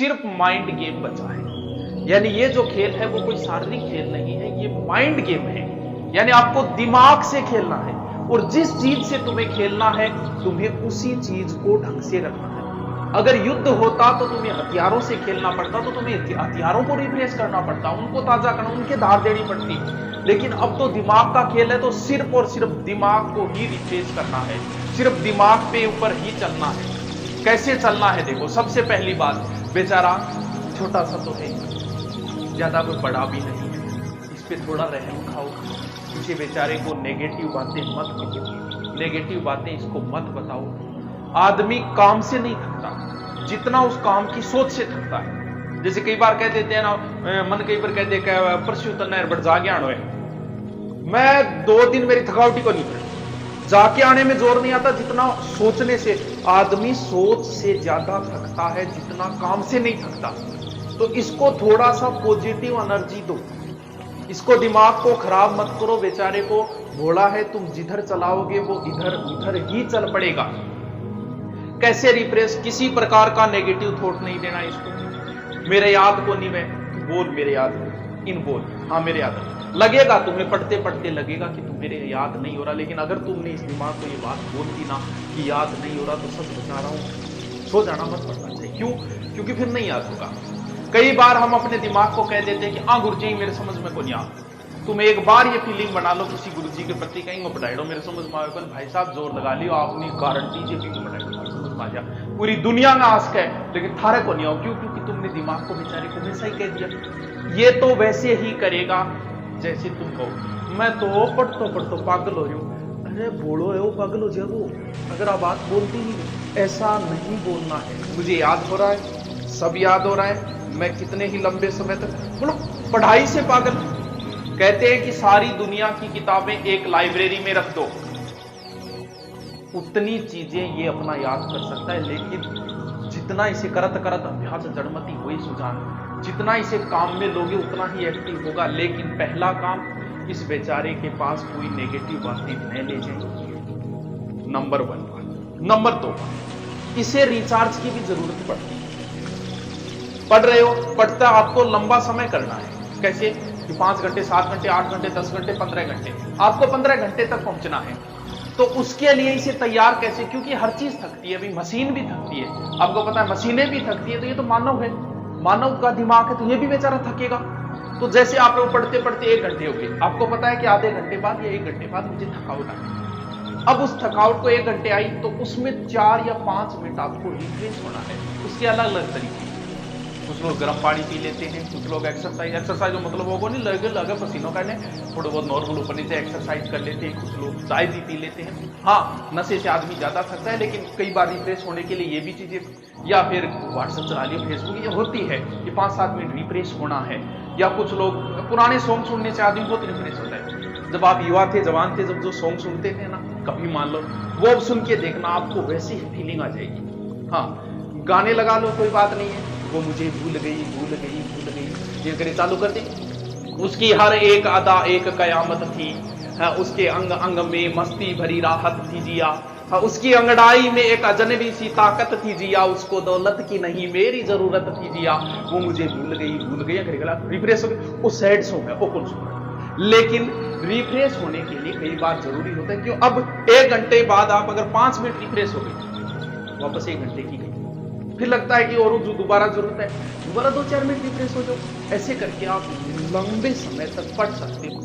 सिर्फ mind game बचा है। यानी ये जो खेल है वो कोई शारीरिक खेल नहीं है, ये माइंड गेम है। यानी आपको दिमाग से खेलना है, और जिस चीज से तुम्हें खेलना है तुम्हें उसी चीज को ढंग से रखना है। अगर युद्ध होता तो तुम्हें हथियारों से खेलना पड़ता, तो तुम्हें हथियारों को रिप्लेस करना पड़ता, उनको ताजा करना, उनके धार देनी पड़ती। लेकिन अब तो दिमाग का खेल है, तो सिर्फ और सिर्फ दिमाग को ही रिप्लेस करना है, सिर्फ दिमाग पे ऊपर ही चलना है। कैसे चलना है देखो, सबसे पहली बात, बेचारा छोटा सा तो है, ज्यादा कोई बड़ा भी नहीं है, इस पे थोड़ा रहम खाओ। इसे बेचारे को नेगेटिव बातें मत कहो, नेगेटिव बातें इसको मत बताओ। आदमी काम से नहीं थकता जितना उस काम की सोच से थकता है। जैसे कई बार कह देते हैं ना, मन कई बार कह दे परसों उतरना है, बट जाके आना है, मैं 2 दिन मेरी थकावटी को नहीं पड़ी, जाके आने में जोर नहीं आता जितना सोचने से। आदमी सोच से ज्यादा थकता है जितना काम से नहीं थकता। तो इसको थोड़ा सा पॉजिटिव एनर्जी दो, इसको दिमाग को खराब मत करो। बेचारे को भोला है, तुम जिधर चलाओगे वो इधर उधर ही चल पड़ेगा। कैसे रिप्रेस, किसी प्रकार का नेगेटिव थॉट नहीं देना इसको। मेरे याद को नहीं, मैं बोल मेरे याद को, इन बोल हाँ मेरे याद लगेगा, तुम्हें पढ़ते पढ़ते लगेगा कि तुम मेरे याद नहीं हो रहा। लेकिन अगर तुमने इस दिमाग को ये बात बोल दी ना कि याद नहीं हो रहा, तो सच बता रहा हूं, सो जाना मत पड़ना चाहिए। क्यों? क्योंकि फिर नहीं याद होगा। कई बार हम अपने दिमाग को कह देते हैं कि हाँ गुरु जी मेरे समझ में को नहीं आता। तुम एक बार ये फीलिंग बना लो किसी गुरु जी के प्रति, कहीं बढ़ाई दो मेरे समझ में आए, भाई साहब जोर लगा लियो, आपने गारंटी से भी बढ़ाई समझ में आ जा। पूरी दुनिया में आस्क है, लेकिन थारे को नहीं आओ। क्यों? क्योंकि तुमने दिमाग को बेचारे को हमेशा ही कह दिया ये तो वैसे ही करेगा जैसे तुम कहो। मैं तो पढ़तो पागल हो रही हूं। अरे बोलो है वो पागल हो जाए वो, अगर आप बात बोलती नहीं, ऐसा नहीं बोलना है। मुझे याद हो रहा है, सब याद हो रहा है, मैं कितने ही लंबे समय तक बोलो पढ़ाई से पागल। कहते हैं कि सारी दुनिया की किताबें एक लाइब्रेरी में रख दो, उतनी चीजें ये अपना याद कर सकता है। लेकिन जितना इसे करत करत अभ्यास जड़मती हुई सुजान, जितना इसे काम में लोगे उतना ही एक्टिव होगा। लेकिन पहला काम, इस बेचारे के पास कोई नेगेटिव बातें न ले जाए, नंबर 1 बात। नंबर 2 बात, इसे रिचार्ज की भी जरूरत पड़ती है। पढ़ रहे हो, पढ़ता आपको लंबा समय करना है। कैसे? कि 5 घंटे, 7 घंटे, 8 घंटे, 10 घंटे, 15 घंटे, आपको 15 घंटे तक पहुंचना है। तो उसके लिए इसे तैयार कैसे? क्योंकि हर चीज थकती है, अभी मशीन भी थकती है, आपको पता है, मशीनें भी थकती है। तो ये तो मानव है, मानव का दिमाग है, तो ये भी बेचारा थकेगा। तो जैसे आप लोग पढ़ते पढ़ते 1 घंटे हो गए, आपको पता है कि आधे घंटे बाद या 1 घंटे बाद मुझे थकावट आई। अब उस थकावट को 1 घंटे आई, तो उसमें 4 या 5 मिनट आपको रिफ्रेश होना है। उसके अलग अलग तरीके, कुछ लोग गर्म पानी पी लेते हैं, कुछ लोग एक्सरसाइज जो मतलब वो नहीं लगे पसीनों करने, थोड़ा बहुत नॉर्मल ऊपर नीचे एक्सरसाइज कर लेते हैं, कुछ लोग चाय भी पी लेते हैं। हाँ, नशे से आदमी ज्यादा थकता है, लेकिन कई बार रिफ्रेश होने के लिए ये भी चीजें, या फिर व्हाट्सएप चला लिया, फेसबुक, ये होती है कि 5-7 मिनट रिफ्रेश होना है। या कुछ लोग पुराने सॉन्ग सुनने से आदमी बहुत रिफ्रेश होता है। जब आप युवा थे, जवान थे, जब जो सॉन्ग सुनते थे ना, कभी मान लो वो सुन के देखना, आपको वैसी ही फीलिंग आ जाएगी। हाँ, गाने लगा लो, कोई बात नहीं है, वो मुझे भूल गई, ये करे चालू कर दे, उसकी हर एक अदा एक कयामत थी, उसके अंग अंग में मस्ती भरी राहत थी जिया, उसकी अंगड़ाई में एक अजनबी सी ताकत थी जिया, उसको दौलत की नहीं मेरी जरूरत थी जिया, वो मुझे भूल गई। अगर रिफ्रेश हो गए, वो सैड सॉन्ग है, वो कौन सुन रहा है। लेकिन रिफ्रेश होने के लिए कई बार जरूरी होता है। क्यों? अब 1 घंटे बाद आप अगर 5 मिनट रिफ्रेश हो गए, वापस 1 घंटे की गई, फिर लगता है कि और जो दोबारा जरूरत है, दोबारा 2-4 मिनट रिफ्रेश हो जाओ। ऐसे करके आप लंबे समय तक पढ़ सकते हो।